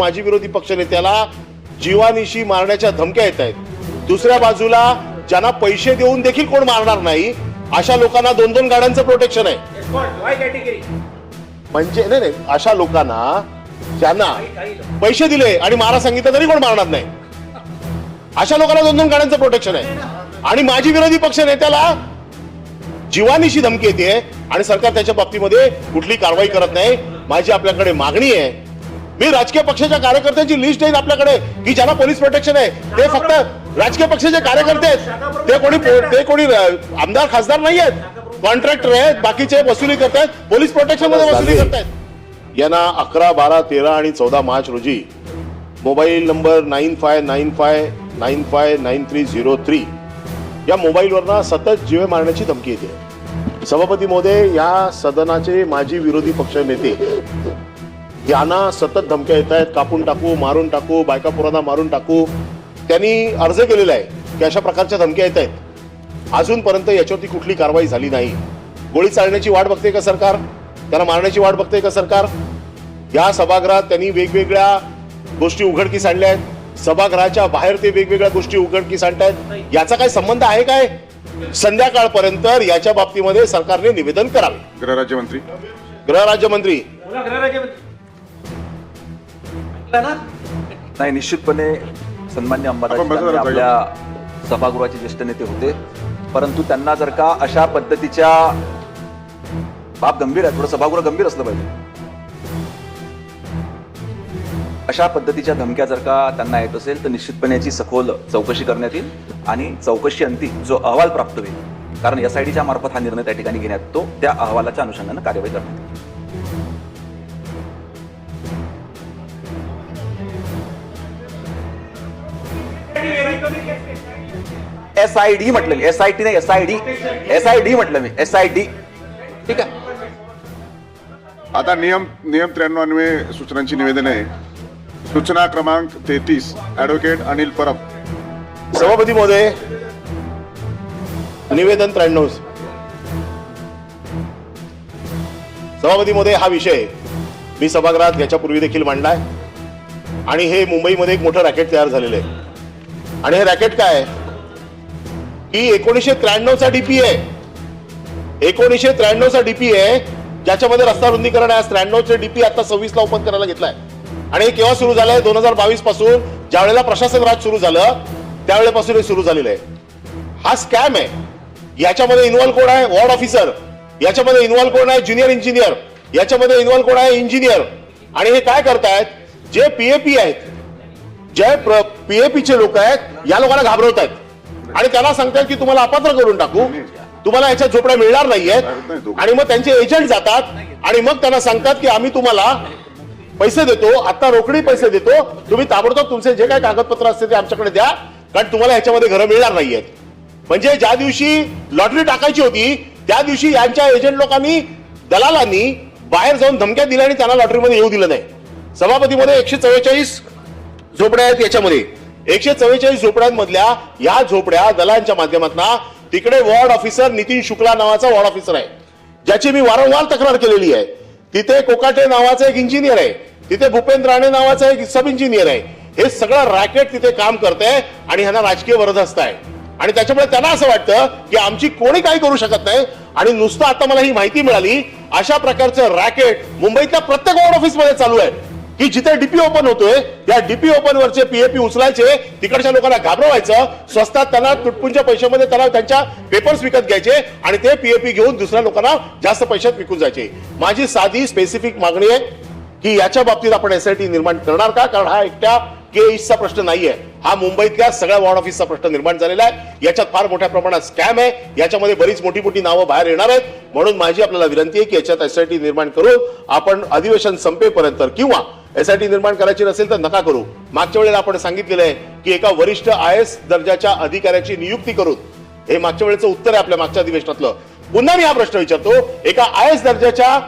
माजी विरोधी पक्षनेत्याला जीवानिशी मारण्याच्या धमक्या येत आहेत, दुसऱ्या बाजूला ज्यांना पैसे देऊन देखील कोण मारणार नाही अशा लोकांना 2-2 गाड्यांचं प्रोटेक्शन आहे. म्हणजे नाही, अशा लोकांना ज्यांना पैसे दिले आणि मारा सांगितलं तरी कोण मारणार नाही अशा लोकांना 2-2 गाड्यांचं प्रोटेक्शन आहे. आणि माजी विरोधी पक्ष नेत्याला जीवानिशी धमकी येते आणि सरकार त्याच्या बाबतीमध्ये कुठली कारवाई करत नाही. माझी आपल्याकडे मागणी आहे, मी राजकीय पक्षाच्या कार्यकर्त्यांची लिस्ट आहे आपल्याकडे की ज्यांना पोलीस प्रोटेक्शन आहे. ते फक्त राजकीय पक्षाचे कार्यकर्ते आहेत, ते कोणी आमदार खासदार नाही आहेत, कॉन्ट्रॅक्टर आहेत, बाकीचे वसुली करतात, पोलीस प्रोटेक्शन मध्ये वसुली करतात. यांना 11, 12, 13 आणि 14 मार्च रोजी मोबाईल नंबर 9595959303 या मोबाईलवरनं सतत जीवे मारण्याची धमकी येते. सभापती महोदय, या सदनाचे माजी विरोधी पक्ष नेते यांना सतत धमक्या येत आहेत, कापून टाकू, मारून टाकू, बायका पोरांना मारून टाकू. त्यांनी अर्ज केलेला आहे की अशा प्रकारच्या धमक्या येत आहेत. अजूनपर्यंत याच्यावरती कुठली कारवाई झाली नाही. गोळी चालण्याची वाट बघते का सरकार? त्यांना मारण्याची वाट बघते का सरकार? या सभागृहात त्यांनी वेगवेगळ्या गोष्टी उघडकीस आणल्या आहेत, सभागृहाच्या बाहेर ते वेगवेगळ्या गोष्टी उघडकीस आणतायत. याचा काय संबंध आहे काय? संध्याकाळपर्यंत याच्या बाबतीमध्ये सरकारने निवेदन करावे. गृहराज्यमंत्री नाही, निश्चितपणे सन्मान्य अंबादास आपल्या सभागृहाचे ज्येष्ठ नेते होते, परंतु त्यांना जर का अशा पद्धतीच्या बाब गंभीर आहे, थोडं सभागृह गंभीर असलं पाहिजे. अशा पद्धतीच्या धमक्या जर का त्यांना येत असेल तर निश्चितपणे याची सखोल चौकशी करण्यात येईल आणि चौकशी अंती जो अहवाल प्राप्त होईल, कारण SITच्या मार्फत हा निर्णय त्या ठिकाणी घेण्यात येतो, त्या अहवालाच्या अनुषंगाने कार्यवाही करण्यात येईल. SID म्हटलं मी, SIT नाही, SID म्हटलं मी, SID. ठीक आहे. आता नियम 93 सूचनांची निवेदन आहे. सूचना क्रमांक 33 ऍडव्होकेट अनिल परब. सभापती महोदय, निवेदन 93. सभापती महोदय, हा विषय मी सभागृहात याच्यापूर्वी देखील मांडलाय आणि हे मुंबईमध्ये एक मोठं रॅकेट तयार झालेलं आहे. आणि हे रॅकेट काय आहे की 1993चा DP आहे. 1993चा DP आहे, ज्याच्यामध्ये रस्ता रुंदीकरण आहे. 93चे DP आता 26ला ओपन करायला घेतलाय. आणि हे केव्हा सुरू झालंय? 2022 पासून, ज्या वेळेला प्रशासन राज सुरू झालं त्यावेळेपासून हे सुरू झालेलं आहे. हा स्कॅम आहे. याच्यामध्ये इन्व्हॉल्व कोण आहे? Ward officer. याच्यामध्ये इन्व्हॉल्व कोण आहे? Junior engineer. याच्यामध्ये इन्व्हॉल्व कोण आहे? इंजिनियर. आणि हे काय करतायत? जे PAP आहेत, जे PAPचे लोक आहेत, या लोकांना घाबरवत आहेत आणि त्यांना सांगतात की तुम्हाला अपात्र करून टाकू, तुम्हाला याच्या झोपड्या मिळणार नाहीयेत. आणि मग त्यांचे एजंट जातात आणि मग त्यांना सांगतात की आम्ही तुम्हाला पैसे देतो, आता रोकडी पैसे देतो, तुम्ही ताबडतोब तुमचे जे काही कागदपत्र असते ते आमच्याकडे द्या, कारण तुम्हाला ह्याच्यामध्ये घरं मिळणार नाहीयेत. म्हणजे ज्या दिवशी लॉटरी टाकायची होती त्या दिवशी यांच्या एजंट लोकांनी, दलालांनी बाहेर जाऊन धमक्या दिल्या आणि त्यांना लॉटरीमध्ये येऊ दिलं नाही. सभापतीमध्ये 144 झोपड्या आहेत. याच्यामध्ये 144 झोपड्यांमधल्या या झोपड्या दलालांच्या माध्यमातून, तिकडे वॉर्ड ऑफिसर नितीन शुक्ला नावाचा वॉर्ड ऑफिसर आहे, ज्याची मी वारंवार तक्रार केलेली आहे. तिथे कोकाटे नावाचा एक इंजिनियर आहे, तिथे भूपेंद्र राणे नावाचा एक सब इंजिनियर आहे. हे सगळं रॅकेट तिथे काम करतंय आणि ह्यांना राजकीय वरदहस्त आहे. आणि त्याच्यामुळे त्यांना असं वाटतं की आमची कोणी काही करू शकत नाही. आणि नुसतं आता मला ही माहिती मिळाली, अशा प्रकारचं रॅकेट मुंबईतल्या प्रत्येक वॉर्ड ऑफिस मध्ये चालू आहे की जिथे DP ओपन होतोय त्या DP ओपन वरचे PAP उचलायचे, तिकडच्या लोकांना घाबरवायचं, स्वस्तात त्यांना तुटपुंच्या पैशामध्ये त्यांना त्यांच्या पेपर्स विकत घ्यायचे आणि ते PAP घेऊन दुसऱ्या लोकांना जास्त पैशात विकून जायचे. माझी साधी स्पेसिफिक मागणी आहे की याच्या बाबतीत आपण SIT निर्माण करणार का? कारण हा एकट्या केसचा प्रश्न नाहीये, हा मुंबईतल्या सगळ्या वॉर्ड ऑफिसचा प्रश्न निर्माण झालेला आहे. याच्यात फार मोठ्या प्रमाणात स्कॅम आहे, याच्यामध्ये बरीच मोठी मोठी नावं बाहेर येणार आहेत. म्हणून माझी आपल्याला विनंती आहे की याच्यात SIT निर्माण करून आपण अधिवेशन संपेपर्यंत, किंवा SIT निर्माण करायची नसेल तर नका करू. मागच्या वेळेला आपण सांगितलेलं आहे की एका वरिष्ठ IAS दर्जाच्या अधिकाऱ्याची नियुक्ती करून, हे मागच्या वेळेचं उत्तर आहे आपल्या मागच्या अधिवेशनातलं. पुन्हा मी हा प्रश्न विचारतो, एका IAS दर्जाच्या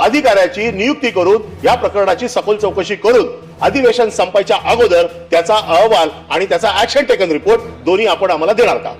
अधिकाऱ्याची नियुक्ती करून या प्रकरणाची सखोल चौकशी करून अधिवेशन संपायच्या अगोदर त्याचा अहवाल आणि त्याचा ऍक्शन टेकन रिपोर्ट दोन्ही आपण आम्हाला देणार का?